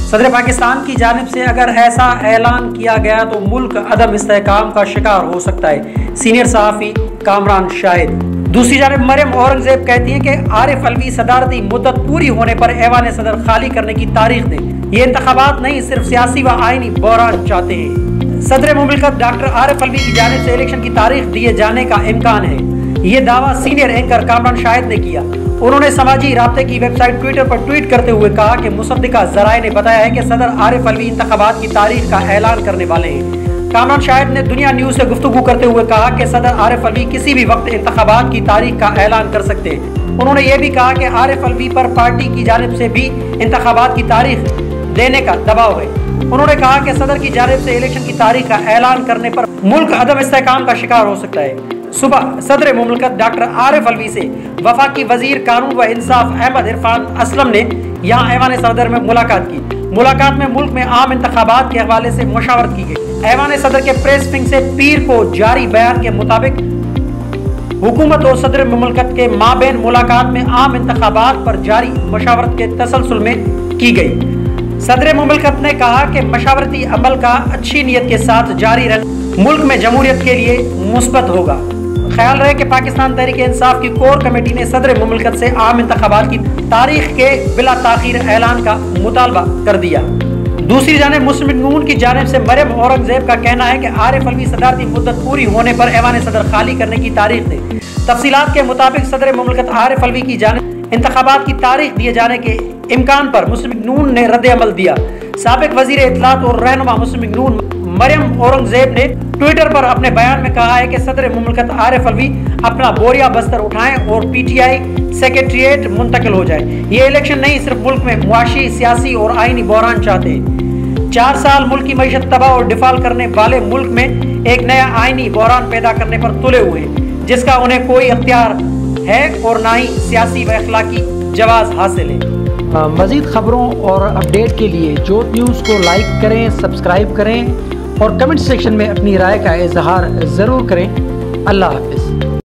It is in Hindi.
सदर पाकिस्तान की जानिब से अगर ऐसा ऐलान किया गया तो मुल्क अदम इस्तेहकाम का शिकार हो सकता है। सीनियर सहाफ़ी कामरान शाहिद। दूसरी जानिब मरियम औरंगजेब कहती हैं कि आरिफ अलवी सदारती मुद्दत पूरी होने पर ऐवान सदर खाली करने की तारीख दें। ये इंतखाबात नहीं, सिर्फ सियासी व आईनी बहरान चाहते हैं। सदर मुमलिकत डॉक्टर आरिफ अलवी की जानिब से इलेक्शन की तारीख दिए जाने का इम्कान है। ये दावा सीनियर एंकर कामरान शाहिद ने किया। उन्होंने समाजी राब्ते की वेबसाइट ट्विटर पर ट्वीट करते हुए कहा कि मुसद्दिका ज़राए ने बताया है कि सदर आरिफ अलवी इंतखाबात की तारीख का ऐलान करने वाले हैं। कामरान शाहिद ने दुनिया न्यूज़ से गुफ्तगू करते हुए कहा कि सदर आरिफ अलवी किसी भी वक्त इंतखाबात की तारीख का ऐलान कर सकते हैं। उन्होंने ये भी कहा कि आरिफ अलवी पर पार्टी की जानिब से भी इंतखाबात की तारीख देने का दबाव है। उन्होंने कहा कि सदर की जानिब से इलेक्शन की तारीख का ऐलान करने पर मुल्क अदम इस्तेहकाम का शिकार हो सकता है। सुबह सदर मुमलिकत डॉक्टर आरिफ अलवी से वफाकी वजीर कानून व इंसाफ अहमद इरफान असलम ने यहाँ ऐवान सदर में मुलाकात की। मुलाकात में मुल्क में आम इंतखाबात के हवाले से मशावरत की गई। ऐवान सदर के प्रेस विंग से पीर को जारी बयान के मुताबिक हुकूमत और सदर मुमलिकत के माबैन मुलाकात में आम इंतखाबात पर जारी मशावरत के तसलसल में की गई। सदर मुमलिकत ने कहा कि मशावरती अमल का अच्छी नीयत के साथ जारी रहना मुल्क में जमहूरियत के लिए मुस्बत होगा। ख्याल रहे कि पाकिस्तान तहरीक इंसाफ की कोर कमेटी ने सदर मुमलिकत से आम इंतखाबात की तारीख के बिला ताखीर ऐलान का मुतालबा कर दिया। दूसरी जानिब मुस्लिम लीग नून की जानिब से मरियम औरंगजेब का कहना है कि आरिफ अलवी सदारती मुद्दत पूरी होने पर ऐवान सदर खाली करने की तारीख दे। तफसीलात के मुताबिक सदर मुमलिकत आरिफ अलवी की जानिब इंतखाबात की तारीख दिए जाने के इम्कान पर मुस्लिम लीग नून ने रद्द अमल दिया। साबिक वजीर इत्तलात और रहनुमा मुस्लिम लीग नून मरियम औरंगजेब ने ट्विटर पर अपने बयान में कहा है कि सदर मुमलिकत आरिफ अलवी अपना बोरिया बस्तर उठाएं और पीटीआई सेक्रेटरिएट मुंतकिल हो जाए। ये इलेक्शन नहीं, सिर्फ मुल्क में मुआशी, सियासी और आईनी बहरान चाहते हैं। 4 साल मुल्क की मईशत तबाह और डिफाल्ट करने वाले मुल्क में एक नया आईनी बहरान पैदा करने पर तुले हुए हैं, जिसका उन्हें कोई अख्तियार है और ना ही सियासी व अखलाकी जवाज हासिल है। मज़ीद खबरों और अपडेट के लिए जोत न्यूज़ को लाइक करें, सब्सक्राइब करें और कमेंट सेक्शन में अपनी राय का इजहार ज़रूर करें। अल्लाह हाफ़िज़।